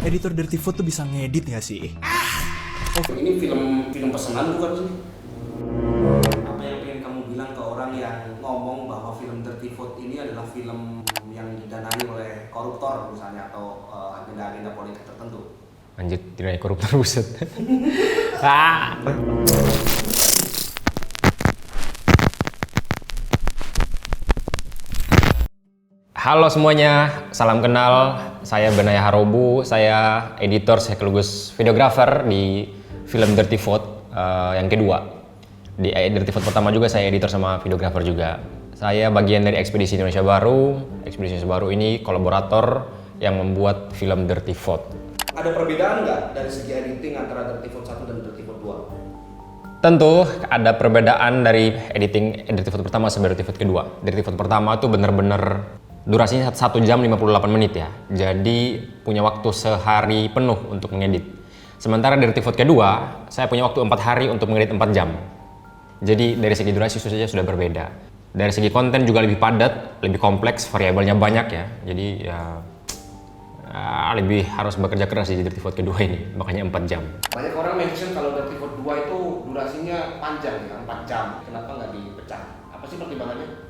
editor Dirty Food tuh bisa ngedit gak sih? Ini film pesanan bukan sih? Apa yang pengen kamu bilang ke orang yang ngomong bahwa film Dirty Food ini adalah film yang didanai oleh koruptor misalnya atau agenda-agenda politik tertentu? Anjir, tidak koruptor buset. Halo semuanya, salam kenal. Saya Benaya Harobu, saya editor sekaligus videografer di film Dirty Food yang kedua. Di Dirty Food pertama juga saya editor sama videografer juga. Saya bagian dari Ekspedisi Indonesia Baru. Ekspedisi Indonesia Baru ini kolaborator yang membuat film Dirty Food. Ada perbedaan nggak dari segi editing antara Dirty Food 1 dan Dirty Food 2? Tentu ada perbedaan dari editing Dirty Food pertama sama Dirty Food kedua. Dirty Food pertama tuh bener-bener durasinya 1 jam 58 menit ya. Jadi punya waktu sehari penuh untuk mengedit. Sementara Dirty Food kedua, saya punya waktu 4 hari untuk mengedit 4 jam. Jadi dari segi durasi saja sudah berbeda. Dari segi konten juga lebih padat, lebih kompleks, variabelnya banyak ya. Jadi ya lebih harus bekerja keras di Dirty Food kedua ini, makanya 4 jam. Banyak orang mention kalau Dirty Food 2 itu durasinya panjang ya, 4 jam. Kenapa nggak dipecah? Apa sih pertimbangannya?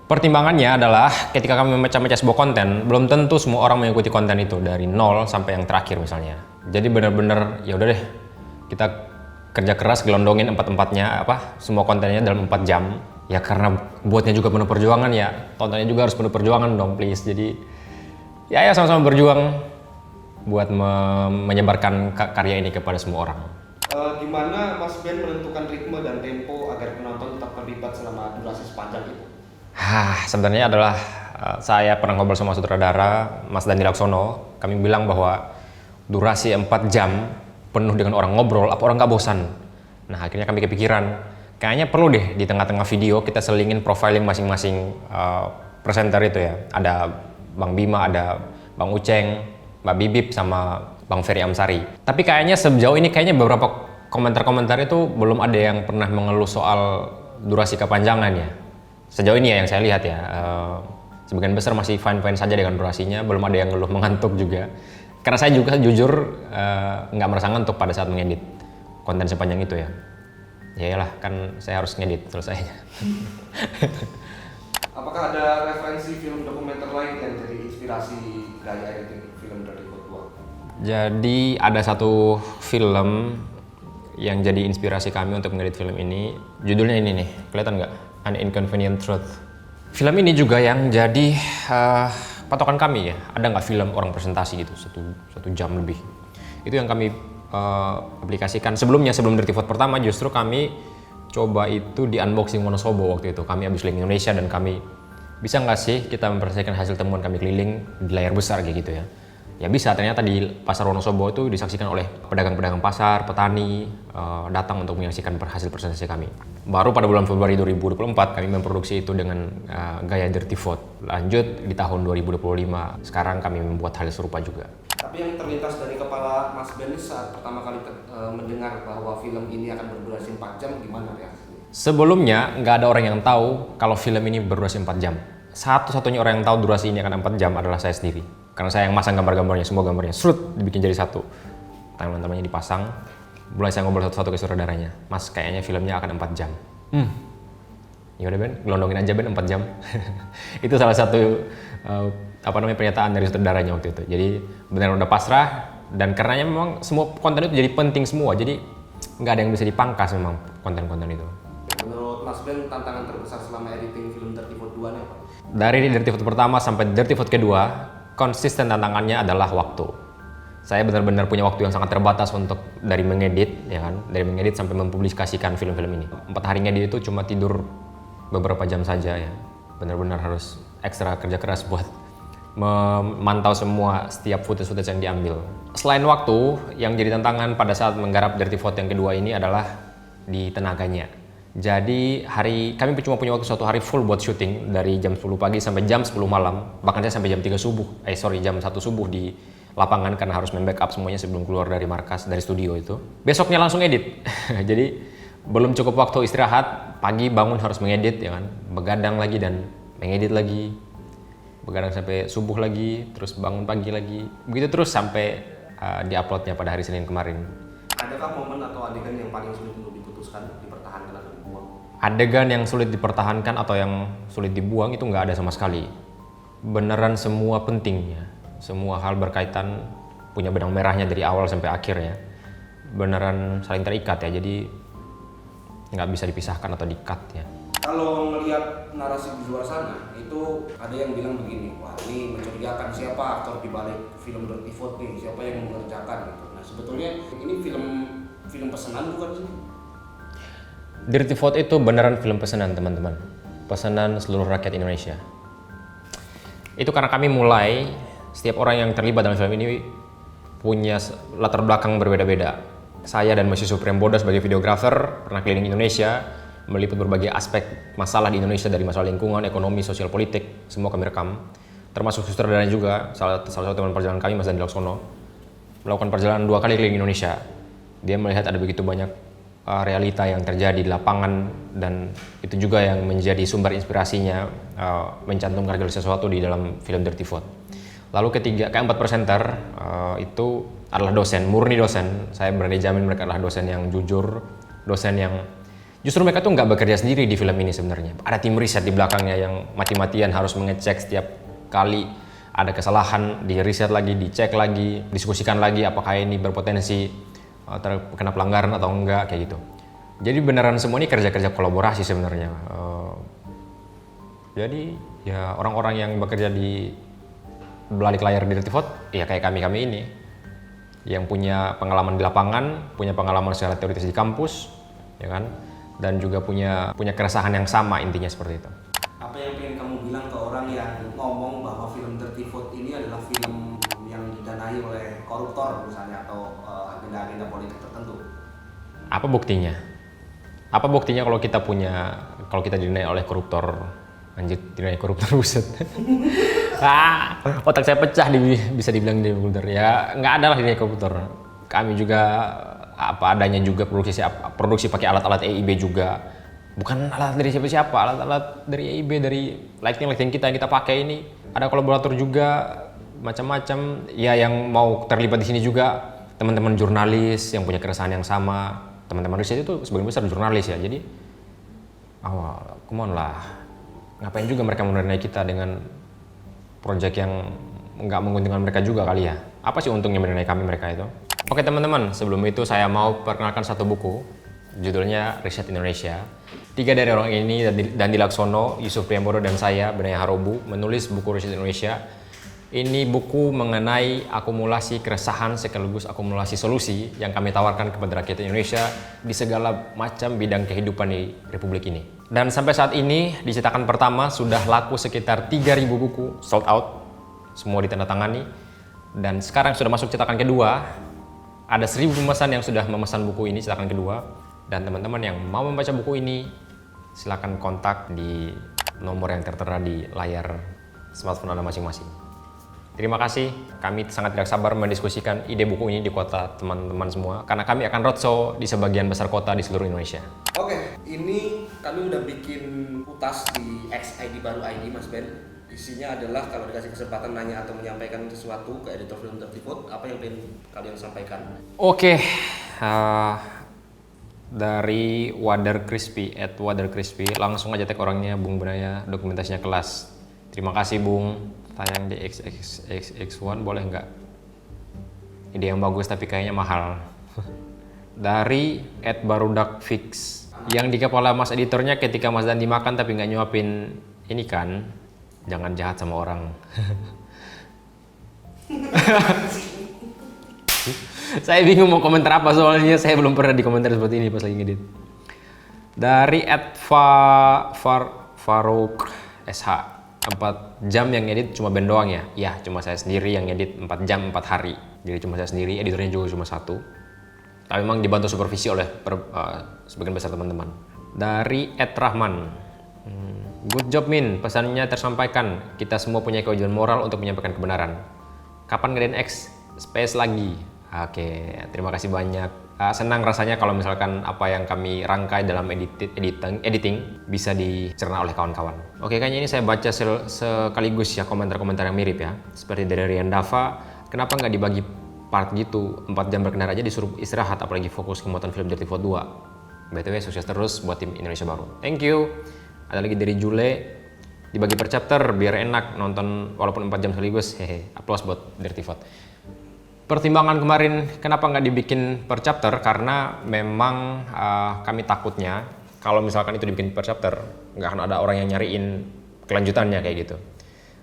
Pertimbangannya adalah ketika kami memecah-mecah sebuah konten, belum tentu semua orang mengikuti konten itu dari nol sampai yang terakhir misalnya. Jadi benar-benar ya udah deh, kita kerja keras gelondongin empat-empatnya semua kontennya dalam 4 jam. Ya karena buatnya juga penuh perjuangan ya, tontonnya juga harus penuh perjuangan dong please. Jadi ya sama-sama berjuang buat menyebarkan karya ini kepada semua orang. Gimana Mas Ben menentukan ritme dan tempo agar penonton tetap terlibat selama durasi sepanjang itu? Sebenarnya adalah saya pernah ngobrol sama sutradara Mas Dandi Laksono. Kami bilang bahwa durasi 4 jam penuh dengan orang ngobrol, apa orang nggak bosan? Nah akhirnya kami kepikiran, kayaknya perlu deh di tengah-tengah video kita selingin profiling masing-masing presenter itu ya. Ada Bang Bima, ada Bang Uceng, Mbak Bibip, sama Bang Ferry Amsari. Tapi kayaknya sejauh ini beberapa komentar-komentar itu belum ada yang pernah mengeluh soal durasi kepanjangan ya. Sejauh ini ya yang saya lihat ya, sebagian besar masih fine-fine saja dengan durasinya, belum ada yang ngeluh mengantuk juga. Karena saya juga jujur nggak merasa ngantuk pada saat mengedit konten sepanjang itu ya. Ya iyalah, kan saya harus ngedit selesainya. Apakah ada referensi film dokumenter lain yang jadi inspirasi gaya editing film Dirty Food 2? Jadi ada satu film yang jadi inspirasi kami untuk mengedit film ini. Judulnya ini nih, kelihatan nggak? An Inconvenient Truth. Film ini juga yang jadi patokan kami ya. Ada nggak film orang presentasi gitu, satu jam lebih. Itu yang kami aplikasikan. Sebelum Dirty Food pertama justru kami coba itu di unboxing Wonosobo waktu itu. Kami habis keliling Indonesia dan kami bisa nggak sih kita mempresentasikan hasil temuan kami keliling di layar besar kayak gitu ya. Ya bisa, ternyata di pasar Wonosobo itu disaksikan oleh pedagang-pedagang pasar, petani datang untuk menyaksikan hasil presentasi kami. Baru pada bulan Februari 2024 kami memproduksi itu dengan gaya Dirty Food. Lanjut di tahun 2025, sekarang kami membuat hal serupa juga. Tapi yang terlintas dari kepala Mas Ben saat pertama kali mendengar bahwa film ini akan berdurasi 4 jam, gimana reaksinya? Sebelumnya nggak ada orang yang tahu kalau film ini berdurasi 4 jam. Satu-satunya orang yang tahu durasi ini akan 4 jam adalah saya sendiri. Karena saya yang masang gambar-gambarnya, semua gambarnya dibikin jadi satu. Timeline-nya dipasang. Mulai saya ngobrol satu-satu ke sutradaranya. Mas, kayaknya filmnya akan 4 jam. Ya udah Ben, gelondongin aja Ben 4 jam. Itu salah satu pernyataan dari sutradaranya waktu itu. Jadi benar udah pasrah, dan karenanya memang semua konten itu jadi penting semua. Jadi nggak ada yang bisa dipangkas memang konten-konten itu. Menurut Mas Ben, tantangan terbesar selama editing film Dirty Food 2 ini apa? Dari Dirty Food pertama sampai Dirty Food kedua, konsisten tantangannya adalah waktu. Saya benar-benar punya waktu yang sangat terbatas untuk dari mengedit, ya kan, dari mengedit sampai mempublikasikan film-film ini. 4 hari ngedit itu cuma tidur beberapa jam saja ya. Benar-benar harus ekstra kerja keras buat memantau semua setiap footage-footage yang diambil. Selain waktu, yang jadi tantangan pada saat menggarap Dirty Food yang kedua ini adalah di tenaganya. Jadi kami cuma punya waktu 1 hari full buat syuting dari jam 10 pagi sampai jam 10 malam. Bahkan saya sampai jam 3 subuh, jam 1 subuh di lapangan karena harus membackup semuanya sebelum keluar dari markas, dari studio itu. Besoknya langsung edit. Jadi belum cukup waktu istirahat, pagi bangun harus mengedit ya kan, begadang lagi dan mengedit lagi. begadang sampai subuh lagi, terus bangun pagi lagi, begitu terus sampai diuploadnya pada hari Senin kemarin. Adakah momen atau adegan yang paling sulit untuk diputuskan, dipertahankan atau dibuang? Adegan yang sulit dipertahankan atau yang sulit dibuang itu nggak ada sama sekali. Beneran semua pentingnya, semua hal berkaitan punya benang merahnya dari awal sampai akhir ya. Beneran saling terikat ya, jadi nggak bisa dipisahkan atau di-cut ya. Kalau melihat narasi di luar sana, itu ada yang bilang begini, wah ini mencurigakan, siapa aktor di balik film Dirty Vote nih, siapa yang mengerjakan gitu. Nah sebetulnya ini film pesanan bukan sih? Dirty Vote itu beneran film pesanan teman-teman, pesanan seluruh rakyat Indonesia. Itu karena kami mulai, setiap orang yang terlibat dalam film ini punya latar belakang berbeda-beda. Saya dan Mas Yusuf Priambodo sebagai videografer pernah keliling Indonesia, meliput berbagai aspek masalah di Indonesia dari masalah lingkungan, ekonomi, sosial, politik, semua kami rekam. Termasuk sutradaranya juga, salah satu teman perjalanan kami, Mas Dandi Laksono, melakukan perjalanan 2 kali keliling Indonesia. Dia melihat ada begitu banyak realita yang terjadi di lapangan, dan itu juga yang menjadi sumber inspirasinya mencantumkan segala sesuatu di dalam film Dirty Vote. Lalu keempat presenter itu adalah dosen, murni dosen. Saya berani jamin mereka adalah dosen yang jujur, dosen yang justru mereka tuh nggak bekerja sendiri di film ini sebenarnya. Ada tim riset di belakangnya yang mati-matian harus mengecek setiap kali ada kesalahan, di riset lagi, dicek lagi, diskusikan lagi apakah ini berpotensi terkena pelanggaran atau enggak, kayak gitu. Jadi beneran semua ini kerja-kerja kolaborasi sebenarnya. Jadi ya orang-orang yang bekerja di balik layar Dirty Vote, ya kayak kami ini, yang punya pengalaman di lapangan, punya pengalaman secara teoritis di kampus, ya kan? Dan juga punya keresahan yang sama, intinya seperti itu. Apa yang pengen kamu bilang ke orang yang ngomong bahwa film Dirty Vote ini adalah film yang didanai oleh koruptor misalnya, atau agenda-agenda politik tertentu? Apa buktinya? Apa buktinya kalau kita didanai oleh koruptor? Anjir, didanai koruptor, buset. Otak saya pecah bisa dibilang didanai koruptor. Ya nggak ada lah didanai koruptor. Kami juga apa adanya juga, produksi pakai alat-alat EIB juga, bukan alat dari siapa-siapa, alat-alat dari EIB, dari lighting kita yang kita pakai ini. Ada kolaborator juga macam-macam ya, yang mau terlibat di sini juga teman-teman jurnalis yang punya keresahan yang sama. Teman-teman riset itu sebagian besar jurnalis ya, jadi come on lah, ngapain juga mereka mendanai kita dengan proyek yang nggak menguntungkan mereka juga kali ya. Apa sih untungnya mendanai kami mereka itu? Oke teman-teman, sebelum itu saya mau perkenalkan satu buku, judulnya Riset Indonesia. 3 dari orang ini, Dandi Laksono, Yusuf Priambodo, dan saya, Benaya Harobu, menulis buku Riset Indonesia. Ini buku mengenai akumulasi keresahan sekaligus akumulasi solusi yang kami tawarkan kepada rakyat Indonesia di segala macam bidang kehidupan di Republik ini. Dan sampai saat ini, di cetakan pertama sudah laku sekitar 3.000 buku, sold out, semua ditandatangani. Dan sekarang sudah masuk cetakan kedua. Ada 1.000 pemesan yang sudah memesan buku ini, cetakan kedua. Dan teman-teman yang mau membaca buku ini, silakan kontak di nomor yang tertera di layar smartphone Anda masing-masing. Terima kasih, kami sangat tidak sabar mendiskusikan ide buku ini di kota teman-teman semua, karena kami akan roadshow di sebagian besar kota di seluruh Indonesia. Oke, ini kami udah bikin utas di XID baru ID, Mas Ben. Isinya adalah kalau dikasih kesempatan nanya atau menyampaikan sesuatu ke editor film Dirty Vote, apa yang pengen kalian sampaikan? Oke, dari Wader Crispy, @wadercrispy, langsung aja tag orangnya, Bung Benaya, dokumentasinya kelas. Terima kasih Bung, tayang di XX1 boleh nggak? Ide yang bagus tapi kayaknya mahal. Dari @barudakfix, yang di kepala Mas editornya ketika Mas Dandi makan tapi nggak nyuapin ini kan, jangan jahat sama orang. Saya bingung mau komentar apa, soalnya saya belum pernah di komentar seperti ini pas lagi ngedit. Dari @Farouk SH, 4 jam yang ngedit cuma Ben doang ya? Ya, cuma saya sendiri yang ngedit 4 jam 4 hari. Jadi cuma saya sendiri, editornya juga cuma 1. Tapi memang dibantu supervisi oleh sebagian besar teman-teman. Dari @Rahman, good job Min, pesannya tersampaikan. Kita semua punya kewajiban moral untuk menyampaikan kebenaran. Kapan ngadain X Space lagi? Oke, terima kasih banyak Senang rasanya kalau misalkan apa yang kami rangkai dalam editing bisa dicerna oleh kawan-kawan. Oke, kayaknya ini saya baca sekaligus ya komentar-komentar yang mirip ya. Seperti dari Rian Dava, kenapa nggak dibagi part gitu, 4 jam berkendara aja disuruh istirahat, apalagi fokus ke pembuatan film Dirty Vote 2. BTW sukses terus buat tim Indonesia Baru. Thank you. Ada lagi dari Jule, dibagi per chapter biar enak nonton walaupun 4 jam sekaligus. Hehe, applause buat Dirty Vote. Pertimbangan kemarin kenapa nggak dibikin per chapter, karena memang kami takutnya kalau misalkan itu dibikin per chapter nggak akan ada orang yang nyariin kelanjutannya kayak gitu.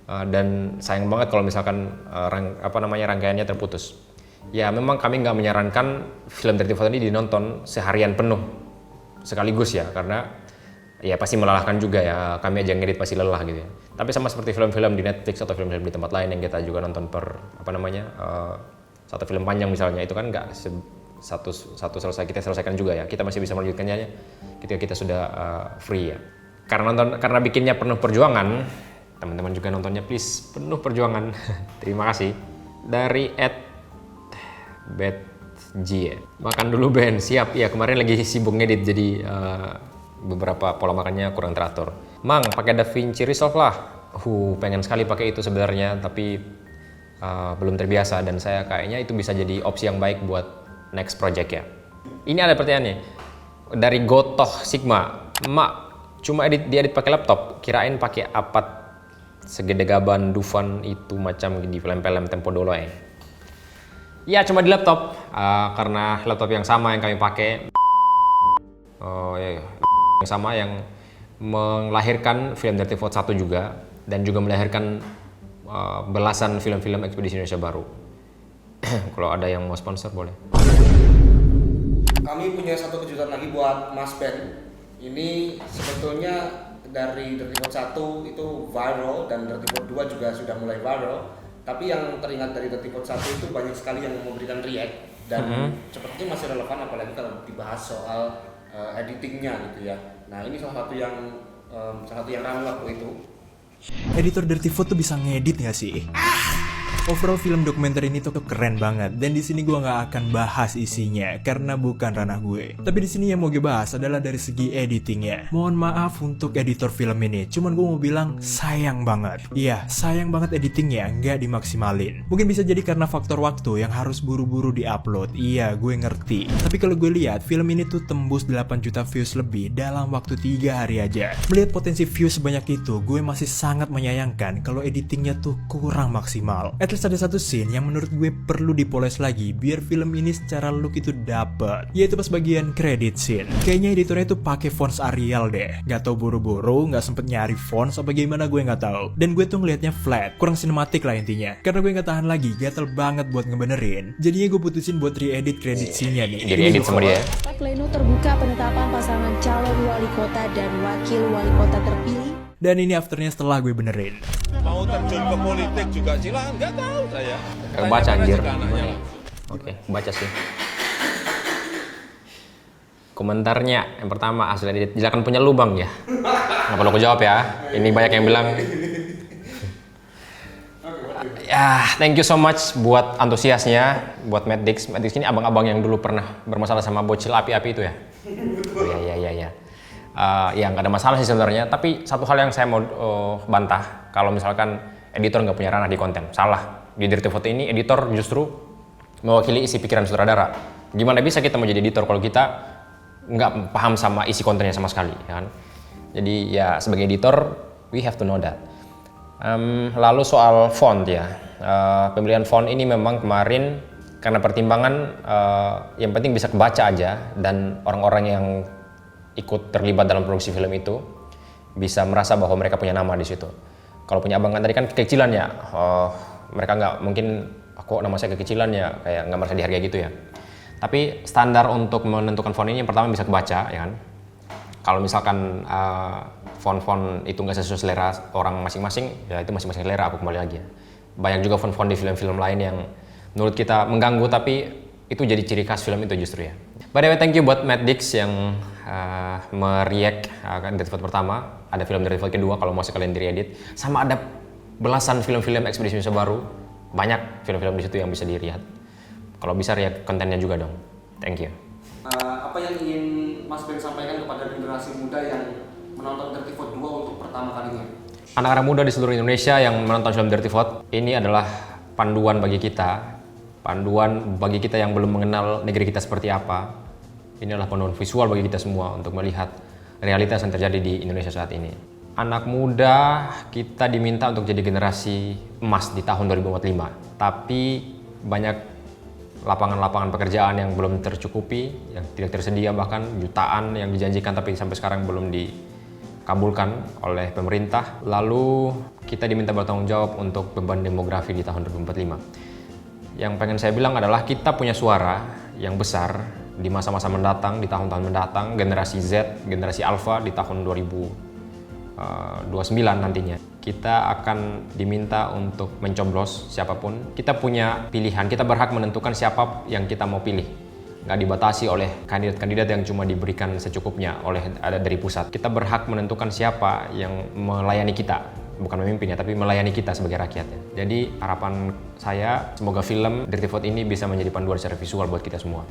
Dan sayang banget kalau misalkan rangkaiannya terputus. Ya memang kami nggak menyarankan film Dirty Vote ini dinonton seharian penuh sekaligus ya, karena ya pasti melelahkan juga ya, kami aja ngedit pasti lelah gitu ya. Tapi sama seperti film-film di Netflix atau film-film di tempat lain yang kita juga nonton per satu film panjang misalnya, itu kan nggak satu selesai kita selesaikan juga ya, kita masih bisa melanjutkannya ketika kita sudah free ya. Karena bikinnya penuh perjuangan, teman-teman juga nontonnya please penuh perjuangan. Terima kasih. Dari @betg ya. Makan dulu Ben, siap. Ya kemarin lagi sibuk ngedit jadi beberapa pola makannya kurang teratur. Mang, pakai DaVinci Resolve lah. Pengen sekali pakai itu sebenarnya, tapi belum terbiasa dan saya kayaknya itu bisa jadi opsi yang baik buat next project ya. Ini ada pertanyaannya dari Gotoh Sigma. Mak, cuma diedit pakai laptop, kirain pakai apa segede gaban Dufan itu macam di film-film tempo dulu ya. Ya cuma di laptop, karena laptop yang sama yang kami pakai, yang sama yang melahirkan film Dirty Vote 1 juga, dan juga melahirkan belasan film-film Ekspedisi Indonesia Baru. Kalau ada yang mau sponsor boleh. Kami punya satu kejutan lagi buat Mas Ben. Ini sebetulnya dari Dirty Vote 1 itu viral dan Dirty Vote 2 juga sudah mulai viral. Tapi yang teringat dari Dirty Vote 1 itu banyak sekali yang memberikan react dan sepertinya masih relevan apalagi kalau dibahas soal editingnya gitu ya. Nah ini salah satu yang ramai waktu itu. Editor Dirty Vote tuh bisa ngedit gak sih? Overall film dokumenter ini tuh keren banget, dan di sini gue nggak akan bahas isinya karena bukan ranah gue. Tapi di sini yang mau gue bahas adalah dari segi editingnya. Mohon maaf untuk editor film ini, cuman gue mau bilang sayang banget. Iya, sayang banget editingnya nggak dimaksimalin. Mungkin bisa jadi karena faktor waktu yang harus buru-buru diupload. Iya, gue ngerti. Tapi kalau gue lihat film ini tuh tembus 8 juta views lebih dalam waktu 3 hari aja. Melihat potensi views sebanyak itu, gue masih sangat menyayangkan kalau editingnya tuh kurang maksimal. At least ada satu scene yang menurut gue perlu dipoles lagi biar film ini secara look itu dapet, yaitu pas bagian credit scene. Kayaknya editornya tuh pakai fonts Arial deh. Gak tau buru-buru, gak sempet nyari fonts apa gimana gue gak tahu. Dan gue tuh ngeliatnya flat, kurang sinematik lah intinya. Karena gue gak tahan lagi, gatel banget buat ngebenerin. Jadinya gue putusin buat re-edit credit scene-nya nih. Jadi edit sama dia. Pleno terbuka penetapan pasangan calon wali kota dan wakil wali kota terpilih. Dan ini afternya setelah gue benerin. Mau terjun ke politik juga silakan, nggak tahu saya. Baca anjir. Anaknya. Oke, baca sih. Komentarnya yang pertama, asli edit silakan punya lubang ya. Nggak perlu aku jawab ya. Ini banyak yang bilang. Ya, thank you so much buat antusiasnya, buat Matt Dix. Matt Dix ini abang-abang yang dulu pernah bermasalah sama bocil api-api itu ya. Iya. Ya nggak ada masalah sih sebenarnya, tapi satu hal yang saya mau bantah, kalau misalkan editor nggak punya ranah di konten, salah. Di Dirty Vote ini editor justru mewakili isi pikiran sutradara. Gimana bisa kita mau jadi editor kalau kita nggak paham sama isi kontennya sama sekali, ya kan? Jadi ya sebagai editor we have to know that. Lalu soal font ya, pemilihan font ini memang kemarin karena pertimbangan yang penting bisa kebaca aja dan orang-orang yang ikut terlibat dalam produksi film itu bisa merasa bahwa mereka punya nama di situ. Kalau punya abang kan tadi kan kekecilan ya, mereka nggak mungkin aku nama saya kekecilan ya, kayak nggak merasa dihargai gitu ya. Tapi standar untuk menentukan font ini yang pertama bisa kebaca ya kan. Kalau misalkan font-font itu nggak sesuai selera orang masing-masing, ya itu masing-masing selera, aku kembali lagi ya. Banyak juga font-font di film-film lain yang menurut kita mengganggu, tapi itu jadi ciri khas film itu justru ya. By the way, thank you buat Matt Dix yang mereact Dirty Vote pertama. Ada film Dirty Vote kedua kalau mau sekalian di-edit. Sama ada belasan film-film Ekspedisi Indonesia Baru. Banyak film-film di situ yang bisa dilihat. Kalau bisa react kontennya juga dong. Thank you. Apa yang ingin Mas Ben sampaikan kepada generasi muda yang menonton Dirty Vote 2 untuk pertama kalinya? Anak-anak muda di seluruh Indonesia yang menonton film Dirty Vote, ini adalah panduan bagi kita. Panduan bagi kita yang belum mengenal negeri kita seperti apa. Ini adalah panduan visual bagi kita semua untuk melihat realitas yang terjadi di Indonesia saat ini. Anak muda kita diminta untuk jadi generasi emas di tahun 2045. Tapi banyak lapangan-lapangan pekerjaan yang belum tercukupi, yang tidak tersedia, bahkan jutaan yang dijanjikan tapi sampai sekarang belum dikabulkan oleh pemerintah. Lalu kita diminta bertanggung jawab untuk beban demografi di tahun 2045. Yang pengen saya bilang adalah kita punya suara yang besar di masa-masa mendatang, di tahun-tahun mendatang, generasi Z, generasi Alpha di tahun 2029 nantinya. Kita akan diminta untuk mencoblos siapapun. Kita punya pilihan, kita berhak menentukan siapa yang kita mau pilih. Nggak dibatasi oleh kandidat-kandidat yang cuma diberikan secukupnya ada dari pusat. Kita berhak menentukan siapa yang melayani kita. Bukan memimpin ya, tapi melayani kita sebagai rakyat ya. Jadi harapan saya semoga film Dirty Vote ini bisa menjadi panduan secara visual buat kita semua.